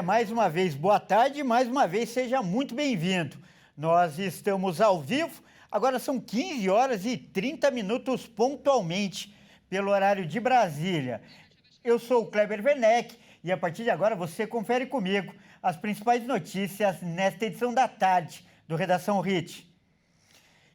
Mais uma vez, boa tarde e mais uma vez seja muito bem-vindo. Nós estamos ao vivo, agora são 15 horas e 30 minutos pontualmente, pelo horário de Brasília. Eu sou o Kleber Werneck e a partir de agora você confere comigo as principais notícias nesta edição da tarde do Redação RIT.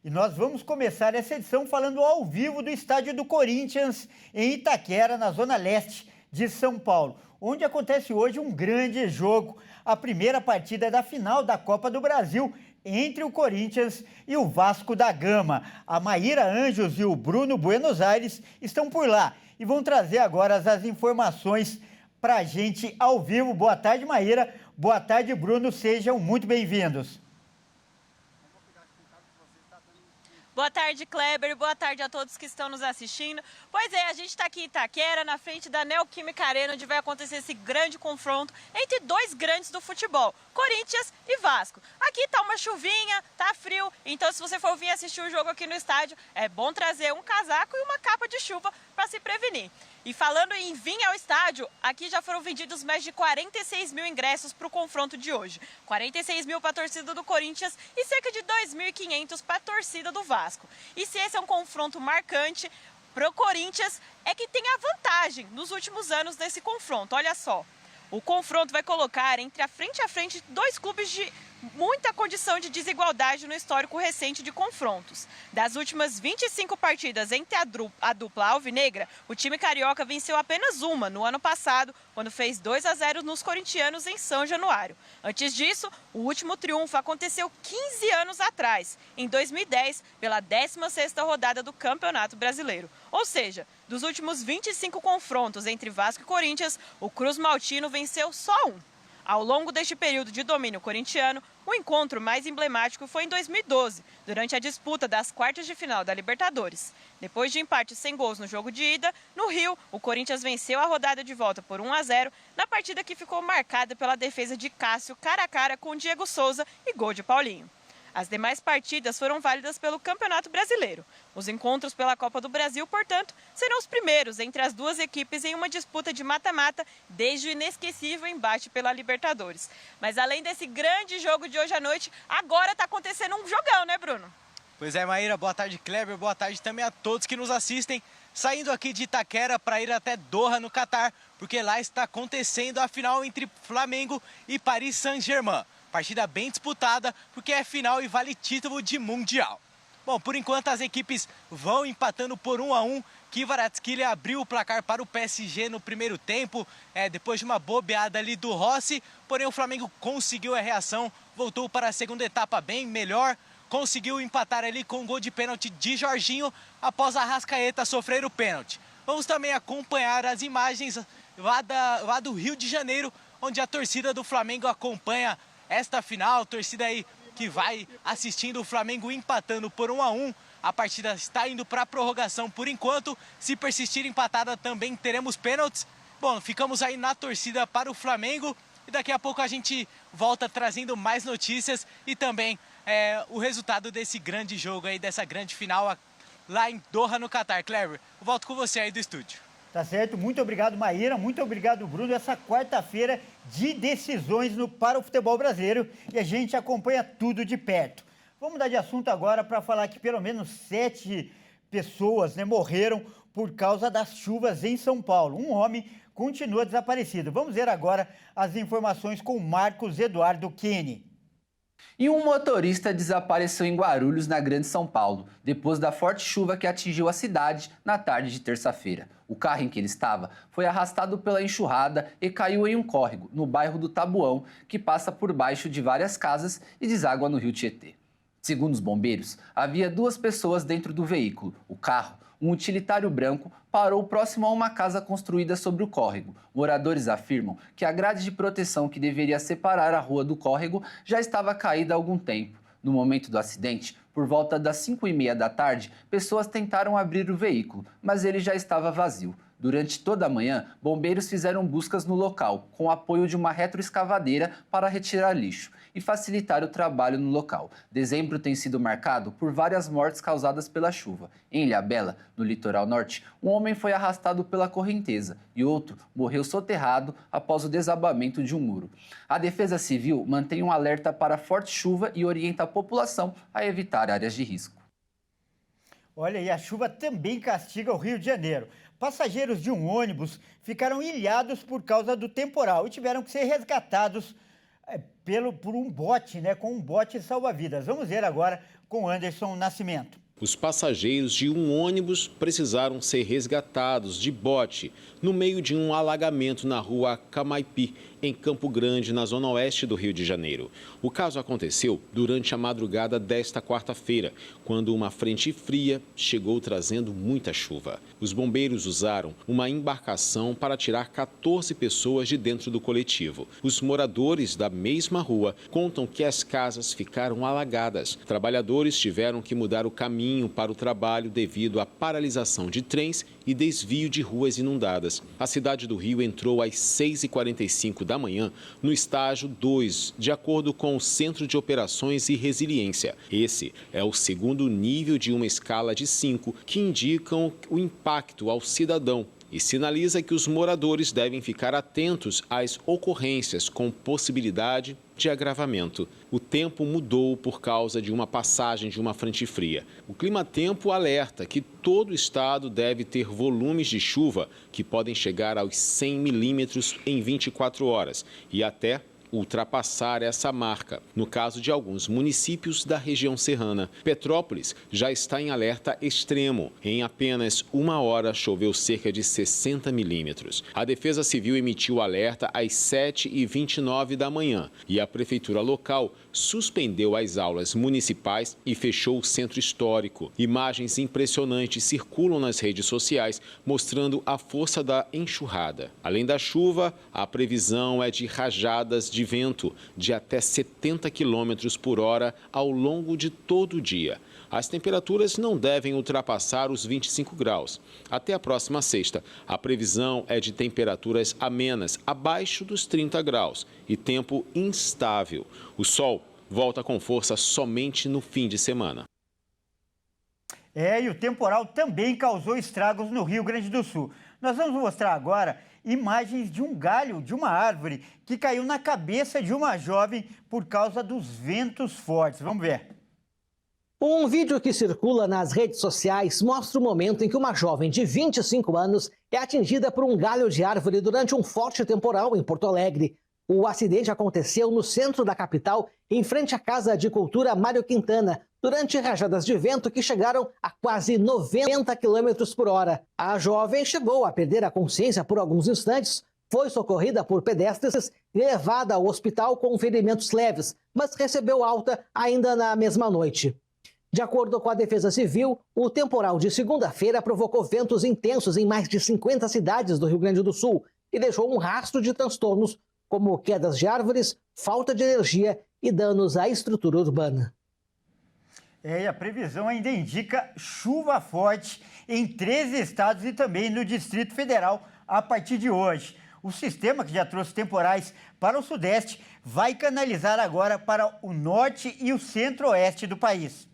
E nós vamos começar essa edição falando ao vivo do estádio do Corinthians, em Itaquera, na zona leste de São Paulo, onde acontece hoje um grande jogo, a primeira partida da final da Copa do Brasil entre o Corinthians e o Vasco da Gama. A Maíra Anjos e o Bruno Buenos Aires estão por lá e vão trazer agora as informações para a gente ao vivo. Boa tarde, Maíra. Boa tarde, Bruno. Sejam muito bem-vindos. Boa tarde, Kleber. Boa tarde a todos que estão nos assistindo. Pois é, a gente está aqui em Itaquera, na frente da Neoquímica Arena, onde vai acontecer esse grande confronto entre dois grandes do futebol, Corinthians e Vasco. Aqui tá uma chuvinha, tá frio, então se você for vir assistir o jogo aqui no estádio, é bom trazer um casaco e uma capa de chuva para se prevenir. E falando em vir ao estádio, aqui já foram vendidos mais de 46 mil ingressos para o confronto de hoje. 46 mil para a torcida do Corinthians e cerca de 2.500 para a torcida do Vasco. E se esse é um confronto marcante para o Corinthians, é que tem a vantagem nos últimos anos nesse confronto. Olha só, o confronto vai colocar entre a frente dois clubes de muita condição de desigualdade no histórico recente de confrontos. Das últimas 25 partidas entre a dupla alvinegra, o time carioca venceu apenas uma no ano passado, quando fez 2-0 nos corintianos em São Januário. Antes disso, o último triunfo aconteceu 15 anos atrás, em 2010, pela 16ª rodada do Campeonato Brasileiro. Ou seja, dos últimos 25 confrontos entre Vasco e Corinthians, o Cruz Maltino venceu só um. Ao longo deste período de domínio corintiano, o encontro mais emblemático foi em 2012, durante a disputa das quartas de final da Libertadores. Depois de empate sem gols no jogo de ida, no Rio, o Corinthians venceu a rodada de volta por 1-0, na partida que ficou marcada pela defesa de Cássio cara a cara com Diego Souza e gol de Paulinho. As demais partidas foram válidas pelo Campeonato Brasileiro. Os encontros pela Copa do Brasil, portanto, serão os primeiros entre as duas equipes em uma disputa de mata-mata desde o inesquecível embate pela Libertadores. Mas além desse grande jogo de hoje à noite, agora está acontecendo um jogão, né, Bruno? Pois é, Maíra, boa tarde, Kleber, boa tarde também a todos que nos assistem. Saindo aqui de Itaquera para ir até Doha, no Catar, porque lá está acontecendo a final entre Flamengo e Paris Saint-Germain. Partida bem disputada, porque é final e vale título de Mundial. Bom, por enquanto as equipes vão empatando por 1-1. Kvaratskhelia abriu o placar para o PSG no primeiro tempo, depois de uma bobeada ali do Rossi. Porém o Flamengo conseguiu a reação, voltou para a segunda etapa bem melhor. Conseguiu empatar ali com um gol de pênalti de Jorginho, após a Arrascaeta sofrer o pênalti. Vamos também acompanhar as imagens lá do Rio de Janeiro, onde a torcida do Flamengo acompanha esta final, torcida aí que vai assistindo o Flamengo empatando por 1-1. A partida está indo para a prorrogação por enquanto. Se persistir empatada também teremos pênaltis. Bom, ficamos aí na torcida para o Flamengo e daqui a pouco a gente volta trazendo mais notícias e também o resultado desse grande jogo aí, dessa grande final lá em Doha, no Catar. Kleber, eu volto com você aí do estúdio. Tá certo, muito obrigado, Maíra, muito obrigado, Bruno. Essa quarta-feira de decisões para o futebol brasileiro e a gente acompanha tudo de perto. Vamos mudar de assunto agora para falar que pelo menos 7 pessoas morreram por causa das chuvas em São Paulo. Um homem continua desaparecido. Vamos ver agora as informações com Marcos Eduardo Kene. E um motorista desapareceu em Guarulhos, na Grande São Paulo, depois da forte chuva que atingiu a cidade na tarde de terça-feira. O carro em que ele estava foi arrastado pela enxurrada e caiu em um córrego, no bairro do Tabuão, que passa por baixo de várias casas e deságua no rio Tietê. Segundo os bombeiros, havia 2 pessoas dentro do veículo. O carro, um utilitário branco, parou próximo a uma casa construída sobre o córrego. Moradores afirmam que a grade de proteção que deveria separar a rua do córrego já estava caída há algum tempo. No momento do acidente, por volta das 5h30 da tarde, pessoas tentaram abrir o veículo, mas ele já estava vazio. Durante toda a manhã, bombeiros fizeram buscas no local, com o apoio de uma retroescavadeira para retirar lixo e facilitar o trabalho no local. Dezembro tem sido marcado por várias mortes causadas pela chuva. Em Ilhabela, no litoral norte, um homem foi arrastado pela correnteza e outro morreu soterrado após o desabamento de um muro. A Defesa Civil mantém um alerta para forte chuva e orienta a população a evitar áreas de risco. Olha, e a chuva também castiga o Rio de Janeiro. Passageiros de um ônibus ficaram ilhados por causa do temporal e tiveram que ser resgatados por um bote, com um bote salva-vidas. Vamos ver agora com Anderson Nascimento. Os passageiros de um ônibus precisaram ser resgatados de bote no meio de um alagamento na rua Camaipi, em Campo Grande, na zona oeste do Rio de Janeiro. O caso aconteceu durante a madrugada desta quarta-feira, quando uma frente fria chegou trazendo muita chuva. Os bombeiros usaram uma embarcação para tirar 14 pessoas de dentro do coletivo. Os moradores da mesma rua contam que as casas ficaram alagadas. Trabalhadores tiveram que mudar o caminho para o trabalho devido à paralisação de trens e desvio de ruas inundadas. A cidade do Rio entrou às 6h45 da manhã no estágio 2, de acordo com o Centro de Operações e Resiliência. Esse é o segundo nível de uma escala de 5 que indicam o impacto ao cidadão e sinaliza que os moradores devem ficar atentos às ocorrências com possibilidade de agravamento. O tempo mudou por causa de uma passagem de uma frente fria. O Climatempo alerta que todo o estado deve ter volumes de chuva que podem chegar aos 100 milímetros em 24 horas e até ultrapassar essa marca, no caso de alguns municípios da região serrana. Petrópolis já está em alerta extremo. Em apenas uma hora choveu cerca de 60 milímetros. A Defesa Civil emitiu alerta às 7h29 da manhã e a prefeitura local suspendeu as aulas municipais e fechou o centro histórico. Imagens impressionantes circulam nas redes sociais mostrando a força da enxurrada. Além da chuva, a previsão é de rajadas de vento de até 70 km por hora ao longo de todo o dia. As temperaturas não devem ultrapassar os 25 graus. Até a próxima sexta, a previsão é de temperaturas amenas, abaixo dos 30 graus, e tempo instável. O sol volta com força somente no fim de semana. E o temporal também causou estragos no Rio Grande do Sul. Nós vamos mostrar agora imagens de um galho de uma árvore que caiu na cabeça de uma jovem por causa dos ventos fortes. Vamos ver. Um vídeo que circula nas redes sociais mostra o momento em que uma jovem de 25 anos é atingida por um galho de árvore durante um forte temporal em Porto Alegre. O acidente aconteceu no centro da capital, em frente à Casa de Cultura Mário Quintana, durante rajadas de vento que chegaram a quase 90 km por hora. A jovem chegou a perder a consciência por alguns instantes, foi socorrida por pedestres e levada ao hospital com ferimentos leves, mas recebeu alta ainda na mesma noite. De acordo com a Defesa Civil, o temporal de segunda-feira provocou ventos intensos em mais de 50 cidades do Rio Grande do Sul e deixou um rastro de transtornos, como quedas de árvores, falta de energia e danos à estrutura urbana. E a previsão ainda indica chuva forte em 13 estados e também no Distrito Federal a partir de hoje. O sistema, que já trouxe temporais para o Sudeste, vai canalizar agora para o Norte e o Centro-Oeste do país.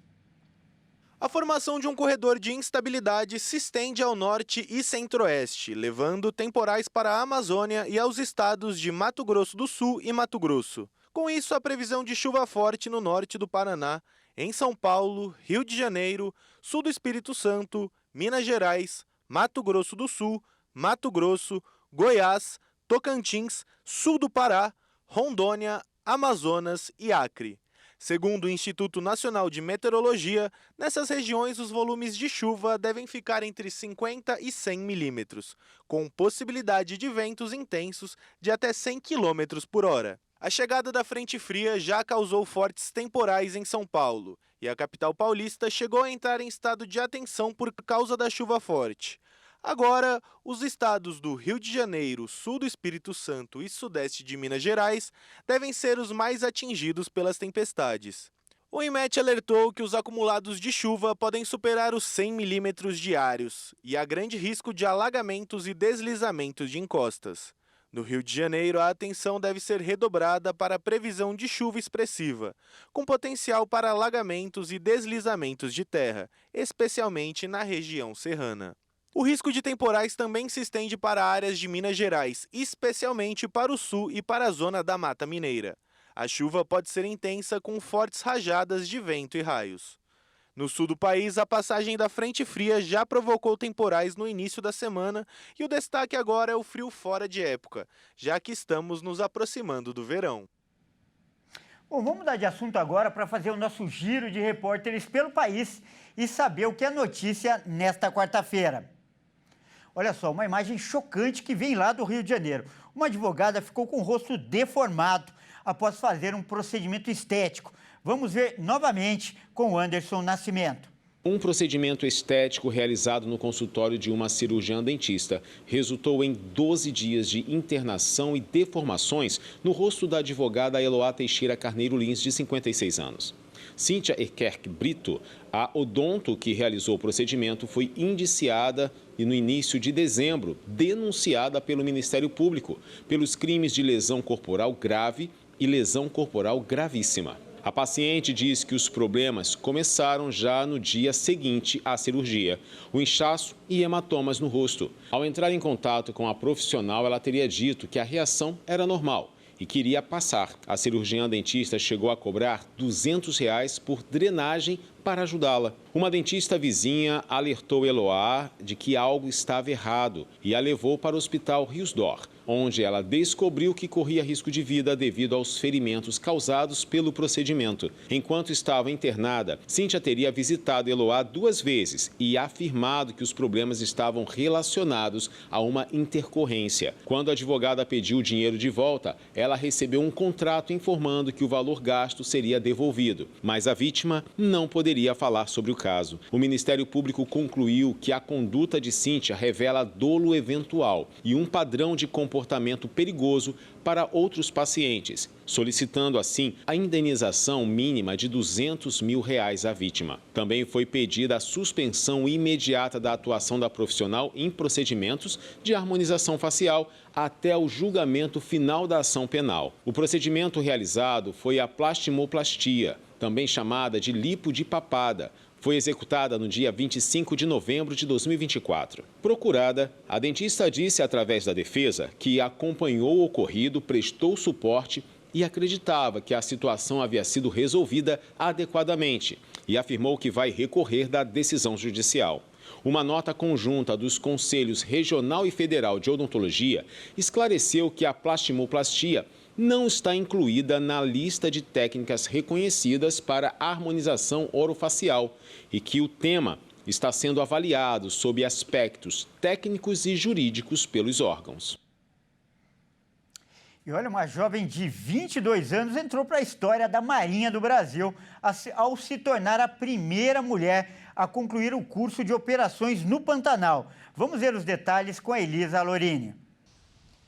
A formação de um corredor de instabilidade se estende ao norte e centro-oeste, levando temporais para a Amazônia e aos estados de Mato Grosso do Sul e Mato Grosso. Com isso, a previsão de chuva forte no norte do Paraná, em São Paulo, Rio de Janeiro, sul do Espírito Santo, Minas Gerais, Mato Grosso do Sul, Mato Grosso, Goiás, Tocantins, sul do Pará, Rondônia, Amazonas e Acre. Segundo o Instituto Nacional de Meteorologia, nessas regiões os volumes de chuva devem ficar entre 50 e 100 milímetros, com possibilidade de ventos intensos de até 100 km por hora. A chegada da frente fria já causou fortes temporais em São Paulo, e a capital paulista chegou a entrar em estado de atenção por causa da chuva forte. Agora, os estados do Rio de Janeiro, sul do Espírito Santo e sudeste de Minas Gerais devem ser os mais atingidos pelas tempestades. O INMET alertou que os acumulados de chuva podem superar os 100 milímetros diários e há grande risco de alagamentos e deslizamentos de encostas. No Rio de Janeiro, a atenção deve ser redobrada para a previsão de chuva expressiva, com potencial para alagamentos e deslizamentos de terra, especialmente na região serrana. O risco de temporais também se estende para áreas de Minas Gerais, especialmente para o sul e para a zona da Mata Mineira. A chuva pode ser intensa com fortes rajadas de vento e raios. No sul do país, a passagem da frente fria já provocou temporais no início da semana e o destaque agora é o frio fora de época, já que estamos nos aproximando do verão. Bom, vamos mudar de assunto agora para fazer o nosso giro de repórteres pelo país e saber o que é notícia nesta quarta-feira. Olha só, uma imagem chocante que vem lá do Rio de Janeiro. Uma advogada ficou com o rosto deformado após fazer um procedimento estético. Vamos ver novamente com o Anderson Nascimento. Um procedimento estético realizado no consultório de uma cirurgiã dentista resultou em 12 dias de internação e deformações no rosto da advogada Eloá Teixeira Carneiro Lins, de 56 anos. Cíntia Erkerk Brito, a odonto que realizou o procedimento, foi indiciada e no início de dezembro denunciada pelo Ministério Público pelos crimes de lesão corporal grave e lesão corporal gravíssima. A paciente diz que os problemas começaram já no dia seguinte à cirurgia, o inchaço e hematomas no rosto. Ao entrar em contato com a profissional, ela teria dito que a reação era normal e queria passar. A cirurgiã dentista chegou a cobrar R$ 200 por drenagem para ajudá-la. Uma dentista vizinha alertou Eloá de que algo estava errado e a levou para o hospital Rios d'Or, onde ela descobriu que corria risco de vida devido aos ferimentos causados pelo procedimento. Enquanto estava internada, Cíntia teria visitado Eloá 2 vezes e afirmado que os problemas estavam relacionados a uma intercorrência. Quando a advogada pediu o dinheiro de volta, ela recebeu um contrato informando que o valor gasto seria devolvido, mas a vítima não poderia falar sobre o caso. O Ministério Público concluiu que a conduta de Cíntia revela dolo eventual e um padrão de comportamento perigoso para outros pacientes, solicitando assim a indenização mínima de R$ 200 mil à vítima. Também foi pedida a suspensão imediata da atuação da profissional em procedimentos de harmonização facial até o julgamento final da ação penal. O procedimento realizado foi a plastimoplastia, também chamada de lipo de papada. Foi executada no dia 25 de novembro de 2024. Procurada, a dentista disse através da defesa que acompanhou o ocorrido, prestou suporte e acreditava que a situação havia sido resolvida adequadamente e afirmou que vai recorrer da decisão judicial. Uma nota conjunta dos Conselhos Regional e Federal de Odontologia esclareceu que a plastimoplastia não está incluída na lista de técnicas reconhecidas para harmonização orofacial e que o tema está sendo avaliado sob aspectos técnicos e jurídicos pelos órgãos. E olha, uma jovem de 22 anos entrou para a história da Marinha do Brasil ao se tornar a primeira mulher a concluir o curso de operações no Pantanal. Vamos ver os detalhes com a Elisa Lorini.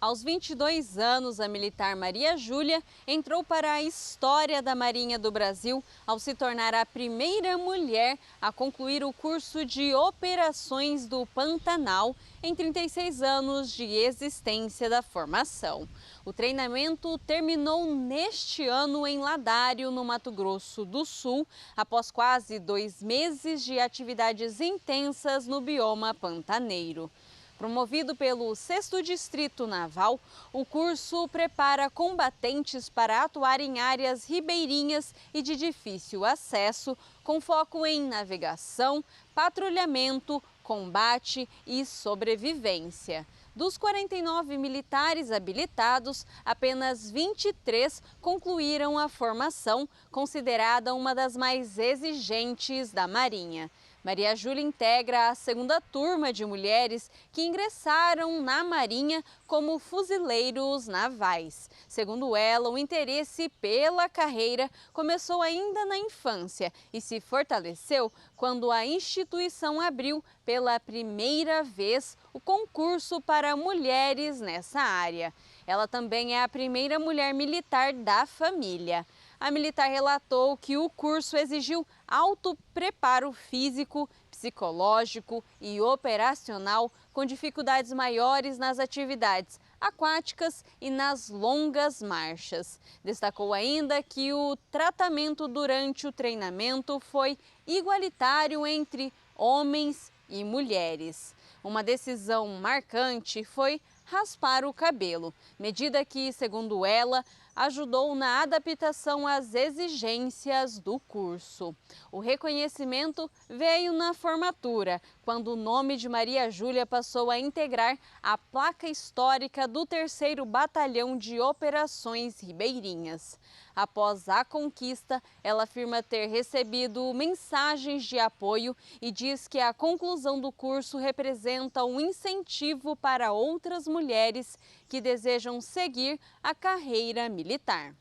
Aos 22 anos, a militar Maria Júlia entrou para a história da Marinha do Brasil ao se tornar a primeira mulher a concluir o curso de operações do Pantanal em 36 anos de existência da formação. O treinamento terminou neste ano em Ladário, no Mato Grosso do Sul, após quase 2 meses de atividades intensas no bioma pantaneiro. Promovido pelo 6º Distrito Naval, o curso prepara combatentes para atuar em áreas ribeirinhas e de difícil acesso, com foco em navegação, patrulhamento, combate e sobrevivência. Dos 49 militares habilitados, apenas 23 concluíram a formação, considerada uma das mais exigentes da Marinha. Maria Júlia integra a 2ª turma de mulheres que ingressaram na Marinha como fuzileiros navais. Segundo ela, o interesse pela carreira começou ainda na infância e se fortaleceu quando a instituição abriu pela primeira vez o concurso para mulheres nessa área. Ela também é a primeira mulher militar da família. a militar relatou que o curso exigiu alto preparo físico, psicológico e operacional, com dificuldades maiores nas atividades aquáticas e nas longas marchas. Destacou ainda que o tratamento durante o treinamento foi igualitário entre homens e mulheres. Uma decisão marcante foi raspar o cabelo, medida que, segundo ela, ajudou na adaptação às exigências do curso. O reconhecimento veio na formatura, quando o nome de Maria Júlia passou a integrar a placa histórica do 3º Batalhão de Operações Ribeirinhas. Após a conquista, ela afirma ter recebido mensagens de apoio e diz que a conclusão do curso representa um incentivo para outras mulheres que desejam seguir a carreira militar.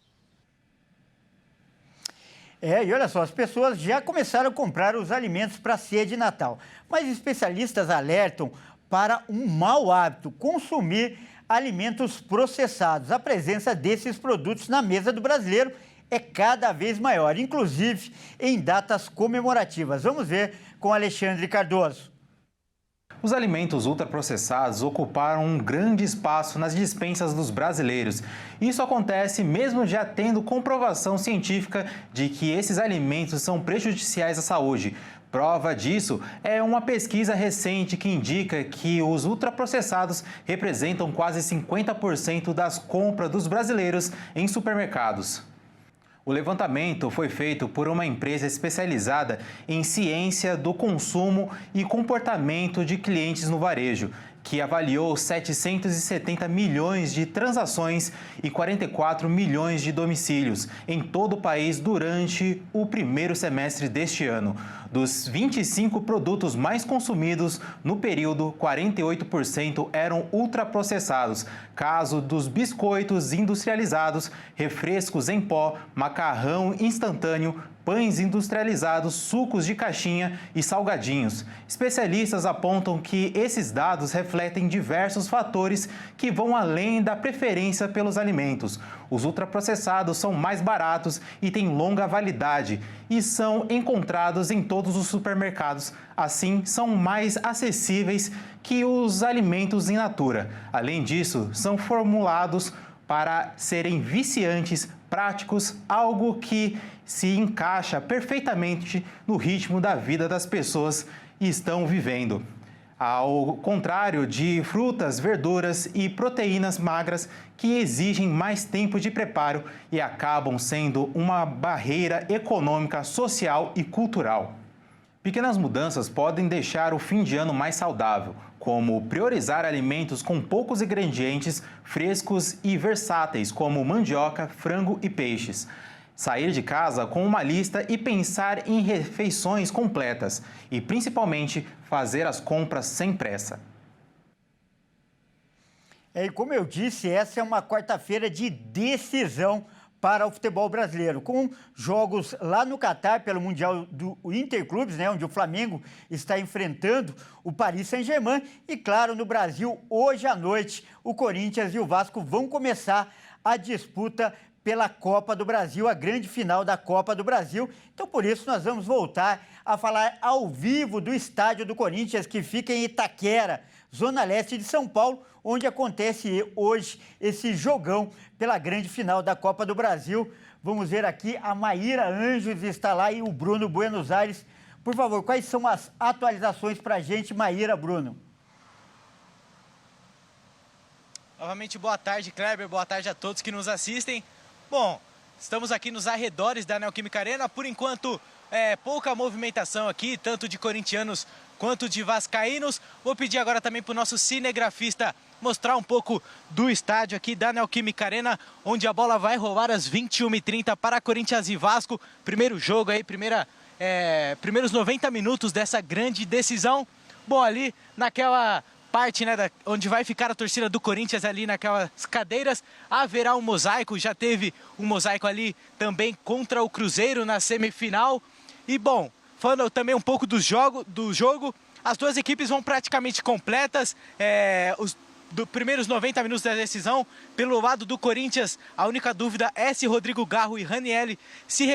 E olha só, as pessoas já começaram a comprar os alimentos para a ceia de Natal, mas especialistas alertam para um mau hábito: consumir alimentos processados. A presença desses produtos na mesa do brasileiro é cada vez maior, inclusive em datas comemorativas. Vamos ver com Alexandre Cardoso. Os alimentos ultraprocessados ocuparam um grande espaço nas despensas dos brasileiros. Isso acontece mesmo já tendo comprovação científica de que esses alimentos são prejudiciais à saúde. Prova disso é uma pesquisa recente que indica que os ultraprocessados representam quase 50% das compras dos brasileiros em supermercados. O levantamento foi feito por uma empresa especializada em ciência do consumo e comportamento de clientes no varejo, que avaliou 770 milhões de transações e 44 milhões de domicílios em todo o país durante o primeiro semestre deste ano. Dos 25 produtos mais consumidos no período, 48% eram ultraprocessados. Caso dos biscoitos industrializados, refrescos em pó, macarrão instantâneo, pães industrializados, sucos de caixinha e salgadinhos. Especialistas apontam que esses dados refletem diversos fatores que vão além da preferência pelos alimentos. Os ultraprocessados são mais baratos e têm longa validade e são encontrados em todos os supermercados. Assim, são mais acessíveis que os alimentos in natura. Além disso, são formulados para serem viciantes, práticos, algo que se encaixa perfeitamente no ritmo da vida das pessoas que estão vivendo. Ao contrário de frutas, verduras e proteínas magras que exigem mais tempo de preparo e acabam sendo uma barreira econômica, social e cultural. Pequenas mudanças podem deixar o fim de ano mais saudável, como priorizar alimentos com poucos ingredientes, frescos e versáteis, como mandioca, frango e peixes. Sair de casa com uma lista e pensar em refeições completas e, principalmente, fazer as compras sem pressa. E como eu disse, essa é uma quarta-feira de decisão para o futebol brasileiro, com jogos lá no Catar pelo Mundial do Interclubes, né, onde o Flamengo está enfrentando o Paris Saint-Germain, e claro, no Brasil, hoje à noite, o Corinthians e o Vasco vão começar a disputa pela Copa do Brasil, a grande final da Copa do Brasil. Então, por isso, nós vamos voltar a falar ao vivo do estádio do Corinthians, que fica em Itaquera, zona leste de São Paulo, onde acontece hoje esse jogão pela grande final da Copa do Brasil. Vamos ver aqui, a Maíra Anjos está lá e o Bruno Buenos Aires. Por favor, quais são as atualizações para a gente, Maíra, Bruno? Novamente, boa tarde, Kleber, boa tarde a todos que nos assistem. Bom, estamos aqui nos arredores da Neoquímica Arena, por enquanto pouca movimentação aqui, tanto de corintianos quanto de vascaínos. Vou pedir agora também para o nosso cinegrafista mostrar um pouco do estádio aqui da Neoquímica Arena, onde a bola vai rolar às 21h30 para Corinthians e Vasco. Primeiro jogo aí, primeiros 90 minutos dessa grande decisão. Bom, ali naquela parte, né, onde vai ficar a torcida do Corinthians, ali naquelas cadeiras, haverá um mosaico. Já teve um mosaico ali também contra o Cruzeiro na semifinal. E bom, falando também um pouco do jogo, as duas equipes vão praticamente completas. primeiros 90 minutos da decisão. Pelo lado do Corinthians, a única dúvida é se Rodrigo Garro e Ranieri se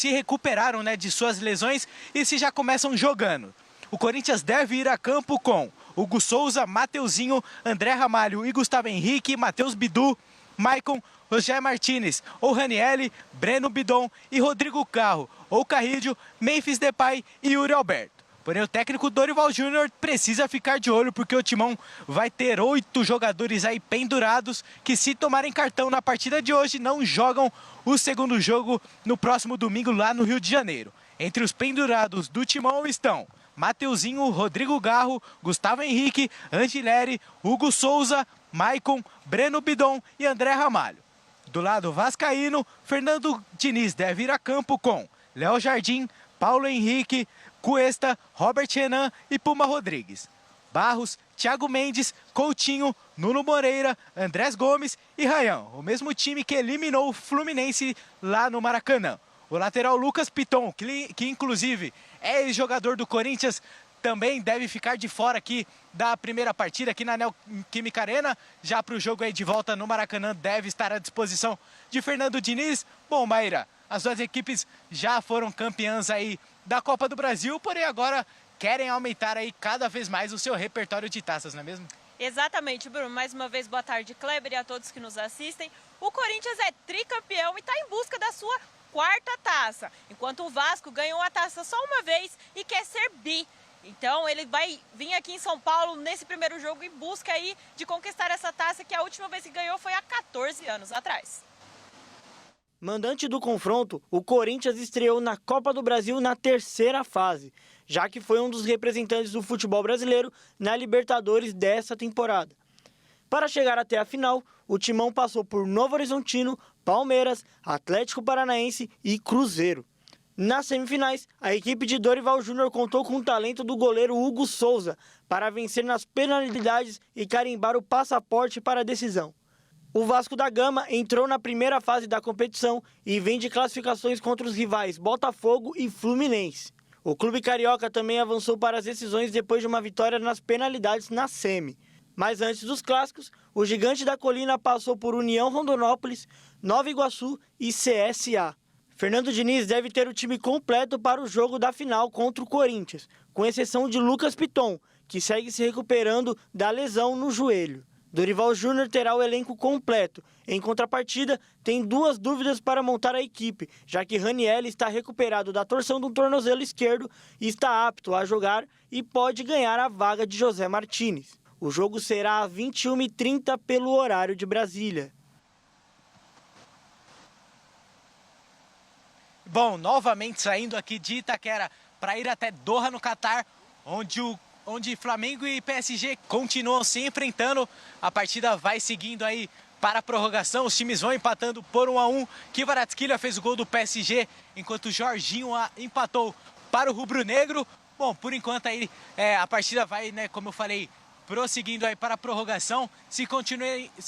recuperaram, né, de suas lesões e se já começam jogando. O Corinthians deve ir a campo com Hugo Souza, Mateuzinho, André Ramalho e Gustavo Henrique, Matheus Bidu, Maicon, José Martinez ou Ranieri, Breno Bidon e Rodrigo Garro ou Carrillo, Memphis Depay e Yuri Alberto. Porém, o técnico Dorival Júnior precisa ficar de olho porque o Timão vai ter 8 jogadores aí pendurados que, se tomarem cartão na partida de hoje, não jogam o segundo jogo no próximo domingo lá no Rio de Janeiro. Entre os pendurados do Timão estão Mateuzinho, Rodrigo Garro, Gustavo Henrique, Angileri, Hugo Souza, Maicon, Breno Bidon e André Ramalho. Do lado vascaíno, Fernando Diniz deve ir a campo com Léo Jardim, Paulo Henrique, Cuesta, Robert Renan e Puma Rodrigues. Barros, Thiago Mendes, Coutinho, Nuno Moreira, Andrés Gomes e Ryan, o mesmo time que eliminou o Fluminense lá no Maracanã. O lateral Lucas Piton, que inclusive é ex-jogador do Corinthians, também deve ficar de fora aqui da primeira partida, aqui na Neoquímica Arena. Já para o jogo aí de volta no Maracanã, deve estar à disposição de Fernando Diniz. Bom, Maíra, as duas equipes já foram campeãs aí da Copa do Brasil, porém agora querem aumentar aí cada vez mais o seu repertório de taças, não é mesmo? Exatamente, Bruno. Mais uma vez, boa tarde, Kleber, e a todos que nos assistem. O Corinthians é tricampeão e está em busca da sua 4ª taça, enquanto o Vasco ganhou a taça só uma vez e quer ser bi. Então ele vai vir aqui em São Paulo nesse primeiro jogo em busca aí de conquistar essa taça, que a última vez que ganhou foi há 14 anos atrás. Mandante do confronto, o Corinthians estreou na Copa do Brasil na 3ª fase, já que foi um dos representantes do futebol brasileiro na Libertadores dessa temporada. Para chegar até a final, o Timão passou por Novo Horizontino, Palmeiras, Atlético Paranaense e Cruzeiro. Nas semifinais, a equipe de Dorival Júnior contou com o talento do goleiro Hugo Souza para vencer nas penalidades e carimbar o passaporte para a decisão. O Vasco da Gama entrou na primeira fase da competição e vem de classificações contra os rivais Botafogo e Fluminense. O clube carioca também avançou para as decisões depois de uma vitória nas penalidades na semi. Mas antes dos clássicos, o Gigante da Colina passou por União Rondonópolis, Nova Iguaçu e CSA. Fernando Diniz deve ter o time completo para o jogo da final contra o Corinthians, com exceção de Lucas Piton, que segue se recuperando da lesão no joelho. Dorival Júnior terá o elenco completo. Em contrapartida, tem 2 dúvidas para montar a equipe, já que Ranieri está recuperado da torção do tornozelo esquerdo e está apto a jogar e pode ganhar a vaga de José Martinez. O jogo será às 21h30 pelo horário de Brasília. Bom, novamente saindo aqui de Itaquera para ir até Doha, no Catar, onde Flamengo e PSG continuam se enfrentando. A partida vai seguindo aí para a prorrogação, os times vão empatando por 1-1. Kvaratskhelia fez o gol do PSG, enquanto o Jorginho empatou para o rubro-negro. Bom, por enquanto aí a partida vai, né, como eu falei, prosseguindo aí para a prorrogação. Se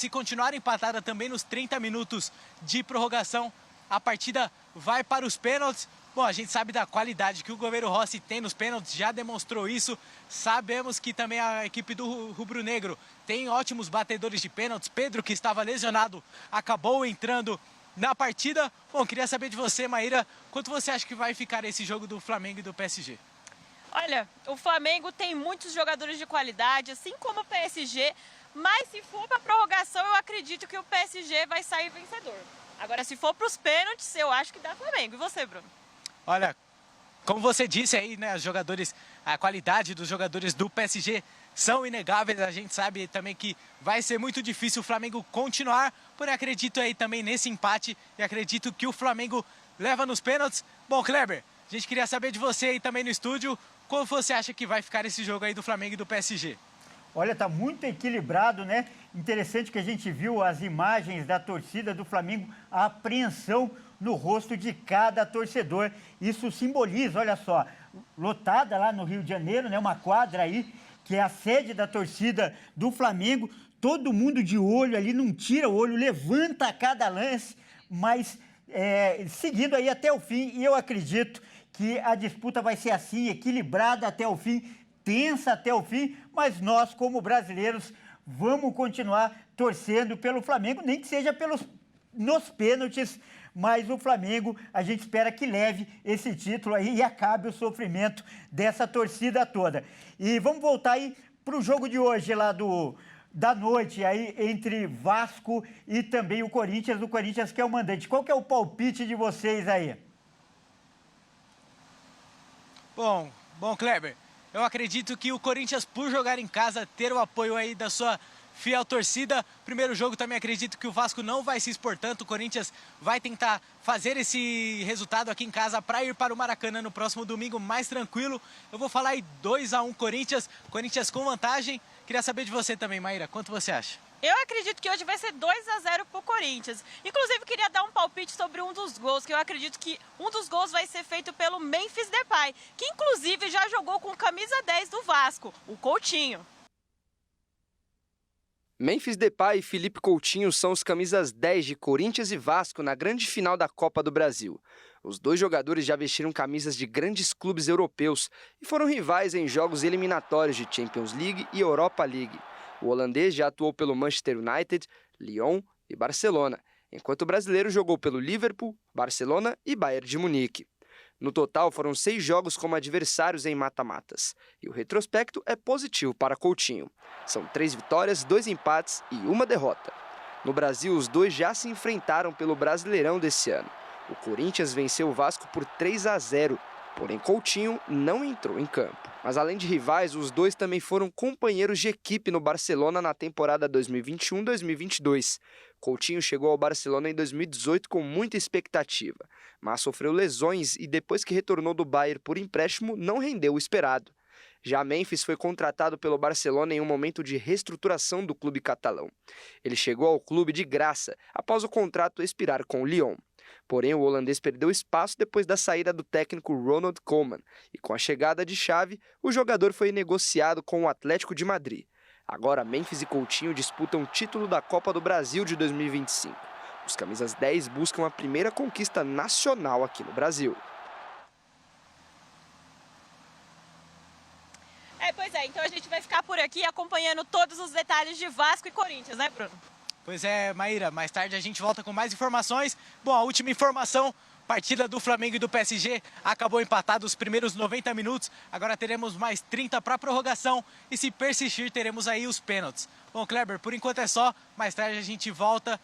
continuar empatada também nos 30 minutos de prorrogação, a partida vai para os pênaltis. Bom, a gente sabe da qualidade que o goleiro Rossi tem nos pênaltis, já demonstrou isso. Sabemos que também a equipe do rubro-negro tem ótimos batedores de pênaltis. Pedro, que estava lesionado, acabou entrando na partida. Bom, queria saber de você, Maíra, quanto você acha que vai ficar esse jogo do Flamengo e do PSG? Olha, o Flamengo tem muitos jogadores de qualidade, assim como o PSG, mas se for para a prorrogação, eu acredito que o PSG vai sair vencedor. Agora, se for para os pênaltis, eu acho que dá Flamengo. E você, Bruno? Olha, como você disse aí, né, a qualidade dos jogadores do PSG são inegáveis. A gente sabe também que vai ser muito difícil o Flamengo continuar, porém acredito aí também nesse empate e acredito que o Flamengo leva nos pênaltis. Bom, Kleber, a gente queria saber de você aí também no estúdio, como você acha que vai ficar esse jogo aí do Flamengo e do PSG? Olha, tá muito equilibrado, né? Interessante que a gente viu as imagens da torcida do Flamengo, a apreensão no rosto de cada torcedor. Isso simboliza, olha só, lotada lá no Rio de Janeiro, né? Uma quadra aí, que é a sede da torcida do Flamengo. Todo mundo de olho ali, não tira o olho, levanta a cada lance, mas seguindo aí até o fim. E eu acredito que a disputa vai ser assim, equilibrada até o fim, tensa até o fim, mas nós, como brasileiros, vamos continuar torcendo pelo Flamengo, nem que seja nos pênaltis, mas o Flamengo, a gente espera que leve esse título aí e acabe o sofrimento dessa torcida toda. E vamos voltar aí para o jogo de hoje lá da noite aí entre Vasco e também o Corinthians que é o mandante. Qual que é o palpite de vocês aí? Bom, Kleber, eu acredito que o Corinthians, por jogar em casa, ter o apoio aí da sua fiel torcida. Primeiro jogo também acredito que o Vasco não vai se expor tanto. O Corinthians vai tentar fazer esse resultado aqui em casa para ir para o Maracanã no próximo domingo mais tranquilo. Eu vou falar aí 2-1 Corinthians com vantagem. Queria saber de você também, Maíra, quanto você acha? Eu acredito que hoje vai ser 2-0 pro Corinthians. Inclusive, queria dar um palpite sobre um dos gols, que eu acredito que um dos gols vai ser feito pelo Memphis Depay, que inclusive já jogou com camisa 10 do Vasco, o Coutinho. Memphis Depay e Felipe Coutinho são os camisas 10 de Corinthians e Vasco na grande final da Copa do Brasil. Os dois jogadores já vestiram camisas de grandes clubes europeus e foram rivais em jogos eliminatórios de Champions League e Europa League. O holandês já atuou pelo Manchester United, Lyon e Barcelona, enquanto o brasileiro jogou pelo Liverpool, Barcelona e Bayern de Munique. No total, foram 6 jogos como adversários em mata-matas. E o retrospecto é positivo para Coutinho. São 3 vitórias, 2 empates e 1 derrota. No Brasil, os dois já se enfrentaram pelo Brasileirão desse ano. O Corinthians venceu o Vasco por 3-0, porém Coutinho não entrou em campo. Mas além de rivais, os dois também foram companheiros de equipe no Barcelona na temporada 2021-2022. Coutinho chegou ao Barcelona em 2018 com muita expectativa, mas sofreu lesões e depois que retornou do Bayern por empréstimo, não rendeu o esperado. Já Memphis foi contratado pelo Barcelona em um momento de reestruturação do clube catalão. Ele chegou ao clube de graça após o contrato expirar com o Lyon. Porém, o holandês perdeu espaço depois da saída do técnico Ronald Koeman, e com a chegada de Xavi, o jogador foi negociado com o Atlético de Madrid. Agora, Memphis e Coutinho disputam o título da Copa do Brasil de 2025. Os camisas 10 buscam a primeira conquista nacional aqui no Brasil. Pois é, então a gente vai ficar por aqui acompanhando todos os detalhes de Vasco e Corinthians, né, Bruno? Pois é, Maíra, mais tarde a gente volta com mais informações. Bom, a última informação, partida do Flamengo e do PSG acabou empatado os primeiros 90 minutos. Agora teremos mais 30 para prorrogação e se persistir teremos aí os pênaltis. Bom, Kleber, por enquanto é só, mais tarde a gente volto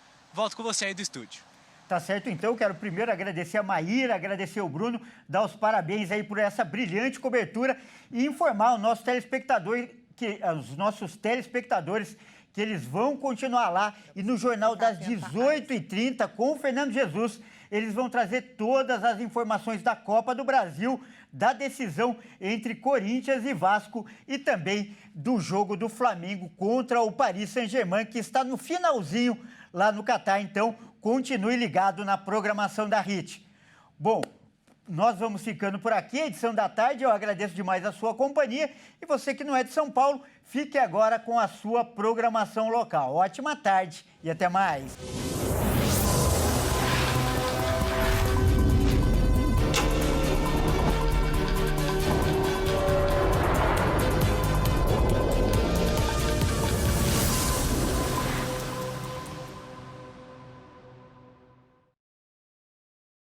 com você aí do estúdio. Tá certo, então, quero primeiro agradecer a Maíra, agradecer o Bruno, dar os parabéns aí por essa brilhante cobertura e informar os nossos telespectadores que eles vão continuar lá e no Jornal das 18h30 com o Fernando Jesus, eles vão trazer todas as informações da Copa do Brasil, da decisão entre Corinthians e Vasco e também do jogo do Flamengo contra o Paris Saint-Germain, que está no finalzinho lá no Catar. Então, continue ligado na programação da HIT. Bom, nós vamos ficando por aqui, a edição da tarde. Eu agradeço demais a sua companhia. E você que não é de São Paulo, fique agora com a sua programação local. Ótima tarde e até mais.